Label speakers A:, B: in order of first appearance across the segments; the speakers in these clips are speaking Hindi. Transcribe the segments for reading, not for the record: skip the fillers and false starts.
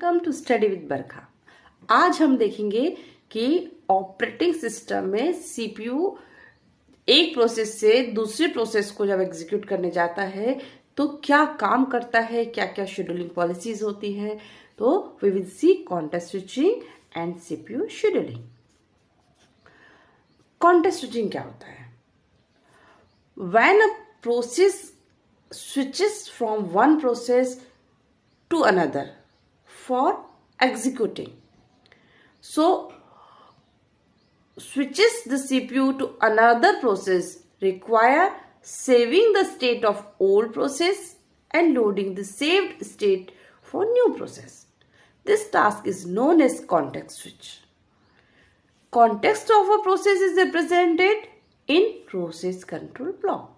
A: वेलकम टू स्टडी विद बरखा। आज हम देखेंगे कि ऑपरेटिंग सिस्टम में सीपीयू एक प्रोसेस से दूसरी प्रोसेस को जब एग्जीक्यूट करने जाता है तो क्या काम करता है, क्या क्या शेड्यूलिंग पॉलिसीज होती हैं। तो we will see context switching and CPU scheduling. Context switching क्या होता है? When a process switches from one process to another for executing. So, switches the CPU to another process require saving the state of old process and loading the saved state for new process. This task is known as context switch. Context of a process is represented in process control block.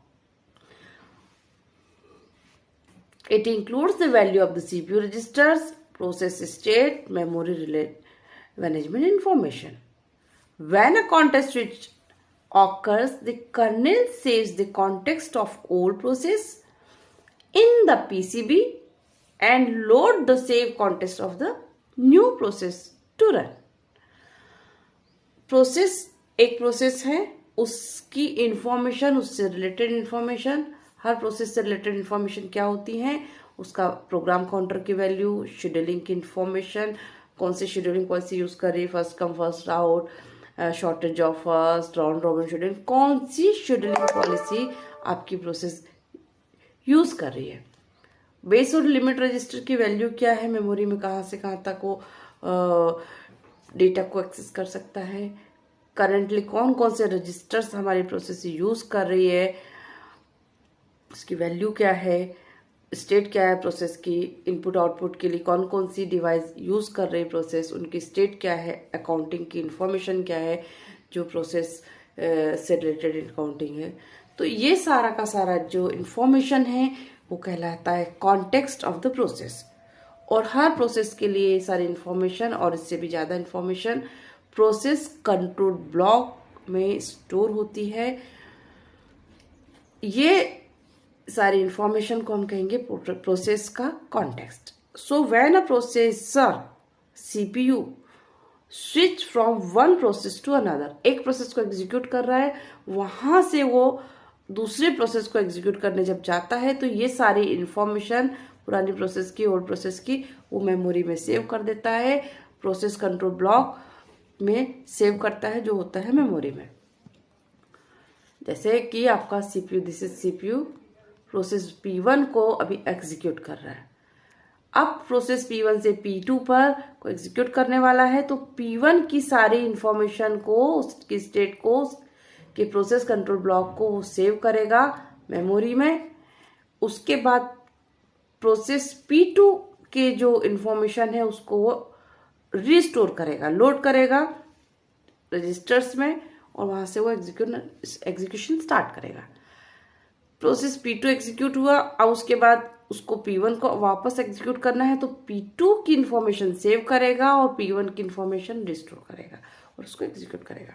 A: It includes the value of the CPU registers, process state, memory management information. When a context switch occurs, the kernel saves the context of old process in the PCB and load the saved context of the new process to run. Process एक प्रोसेस है, उसकी इंफॉर्मेशन, उससे रिलेटेड इंफॉर्मेशन, हर प्रोसेस से रिलेटेड इंफॉर्मेशन क्या होती है, उसका प्रोग्राम काउंटर की वैल्यू, शेड्यूलिंग की इंफॉर्मेशन, कौन सी शेड्यूलिंग पॉलिसी यूज कर रही है, first come first out, shortage of first, round robin scheduling, कौन सी शेड्यूलिंग पॉलिसी आपकी प्रोसेस यूज कर रही है। बेस और लिमिट रजिस्टर की वैल्यू क्या है, मेमोरी में कहाँ से कहाँ तक वो डेटा को एक्सेस कर सकता है, करंटली कौन कौन से रजिस्टर्स हमारी प्रोसेस यूज कर रही है, उसकी वैल्यू क्या है, स्टेट क्या है प्रोसेस की, इनपुट आउटपुट के लिए कौन कौन सी डिवाइस यूज कर रही है प्रोसेस, उनकी स्टेट क्या है, अकाउंटिंग की इंफॉर्मेशन क्या है जो प्रोसेस से रिलेटेड अकाउंटिंग है। तो ये सारा का सारा जो इंफॉर्मेशन है वो कहलाता है कॉन्टेक्स्ट ऑफ द प्रोसेस। और हर प्रोसेस के लिए ये सारी इंफॉर्मेशन और इससे भी ज्यादा इंफॉर्मेशन प्रोसेस कंट्रोल ब्लॉक में स्टोर होती है। ये सारी इंफॉर्मेशन को हम कहेंगे प्रोसेस का context. So when a processor CPU switch from one process to another, एक प्रोसेस को एग्जीक्यूट कर रहा है, वहां से वो दूसरे प्रोसेस को एग्जीक्यूट करने जब जाता है तो ये सारी इंफॉर्मेशन पुरानी प्रोसेस की, ओल्ड प्रोसेस की, वो मेमोरी में सेव कर देता है, प्रोसेस कंट्रोल ब्लॉक में सेव करता है जो होता है मेमोरी में। जैसे कि आपका CPU, this is CPU, process P1 को अभी एग्जीक्यूट कर रहा है। अब प्रोसेस P1 से P2 पर को एग्जीक्यूट करने वाला है तो P1 की सारी इंफॉर्मेशन को, उसकी स्टेट को, के प्रोसेस कंट्रोल ब्लॉक को वो सेव करेगा मेमोरी में। उसके बाद प्रोसेस P2 के जो इंफॉर्मेशन है उसको वो रिस्टोर करेगा, लोड करेगा रजिस्टर्स में और वहां से वो एग्जीक्यूशन स्टार्ट करेगा। प्रोसेस P2 एग्जीक्यूट हुआ, अब उसके बाद उसको P1 को वापस एग्जीक्यूट करना है तो P2 की इंफॉर्मेशन सेव करेगा और P1 की इंफॉर्मेशन रिस्टोर करेगा और उसको एग्जीक्यूट करेगा।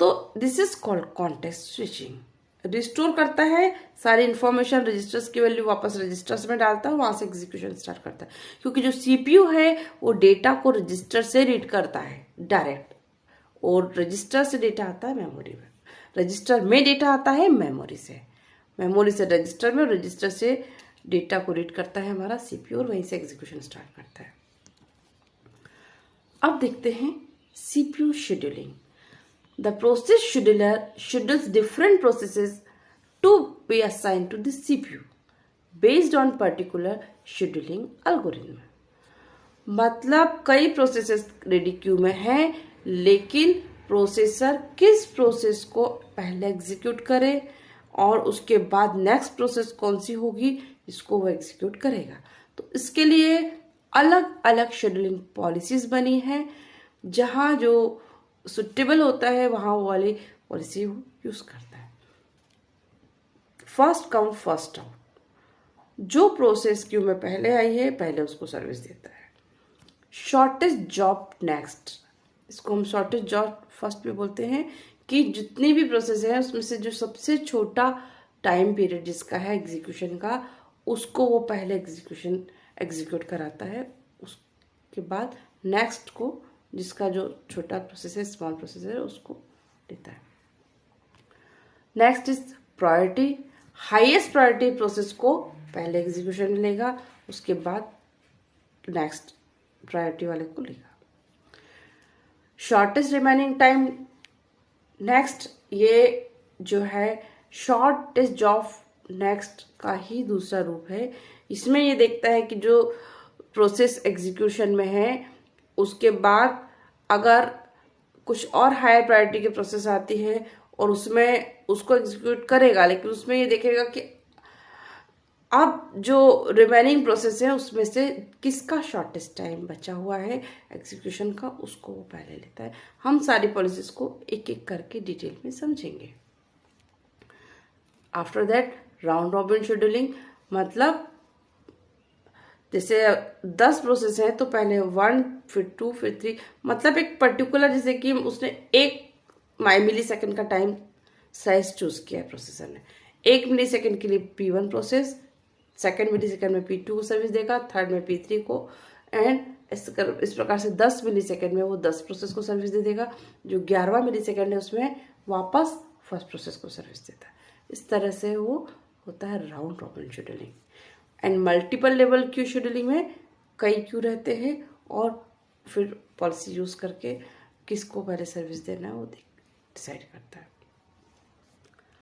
A: तो this is called context switching. Restore करता है सारी इंफॉर्मेशन, रजिस्टर्स की वैल्यू वापस रजिस्टर्स में डालता है, वहां से एग्जीक्यूशन स्टार्ट करता है। क्योंकि जो सीपीयू है वो डेटा को रजिस्टर से रीड करता है डायरेक्ट, और रजिस्टर से डेटा आता है मेमोरी में, रजिस्टर में डेटा आता है मेमोरी से, मेमोरी से रजिस्टर में, रजिस्टर से डेटा को रीड करता है हमारा सीपीयू और वहीं से एग्जीक्यूशन स्टार्ट करता है। अब देखते हैं CPU scheduling. The process scheduler schedules different processes to be assigned to the CPU based on particular scheduling algorithm. मतलब कई प्रोसेसेस रेडी क्यू में हैं, लेकिन प्रोसेसर किस प्रोसेस को पहले एग्जीक्यूट करे और उसके बाद नेक्स्ट प्रोसेस कौन सी होगी जिसको वो एग्जीक्यूट करेगा। तो इसके लिए अलग अलग शेड्यूलिंग पॉलिसीज बनी है, जहां जो सुटेबल होता है वहां वो वाली पॉलिसी यूज करता है। फर्स्ट कम फर्स्ट आउट, जो प्रोसेस क्यू में पहले आई है पहले उसको सर्विस देता है। शॉर्टेस्ट जॉब नेक्स्ट, इसको हम शॉर्टेस्ट जॉब फर्स्ट भी बोलते हैं, कि जितनी भी प्रोसेस है उसमें से जो सबसे छोटा टाइम पीरियड जिसका है एग्जीक्यूशन का, उसको वो पहले एग्जीक्यूशन एग्जीक्यूट कराता है, उसके बाद नेक्स्ट को जिसका जो छोटा प्रोसेस है, स्मॉल प्रोसेस है, उसको देता है। Next is priority. Highest priority process को पहले एग्जीक्यूशन में लेगा, उसके बाद नेक्स्ट प्रायोरिटी वाले को लेगा। शॉर्टेस्ट रिमेनिंग टाइम, नेक्स्ट ये जो है शॉर्टेस्ट जॉब नेक्स्ट का ही दूसरा रूप है। इसमें ये देखता है कि जो प्रोसेस एग्जीक्यूशन में है उसके बाद अगर कुछ और हायर प्रायोरिटी की प्रोसेस आती है और उसमें उसको एग्जीक्यूट करेगा, लेकिन उसमें ये देखेगा कि अब जो रिमेनिंग प्रोसेस है उसमें से किसका शॉर्टेस्ट टाइम बचा हुआ है एग्जीक्यूशन का, उसको वो पहले लेता है। हम सारी पॉलिसीज को एक एक करके डिटेल में समझेंगे। After that round robin scheduling, मतलब जैसे 10 प्रोसेस है तो पहले 1 फिर 2 फिर 3, मतलब एक पर्टिकुलर, जैसे कि उसने 1 मिली सेकेंड का टाइम साइज चूज किया है प्रोसेसर ने, 1 मिली सेकेंड के लिए P1 प्रोसेस, सेकेंड मिली सेकेंड में P2 को सर्विस देगा, थर्ड में P3 को, एंड इस प्रकार से 10 मिली सेकेंड में वो 10 प्रोसेस को सर्विस दे देगा। जो 11वां मिली सेकेंड है उसमें वापस फर्स्ट प्रोसेस को सर्विस देता है। इस तरह से वो होता है round robin scheduling. And multiple level queue scheduling में कई क्यू रहते हैं और फिर पॉलिसी यूज करके किसको पहले सर्विस देना है वो डिसाइड करता है।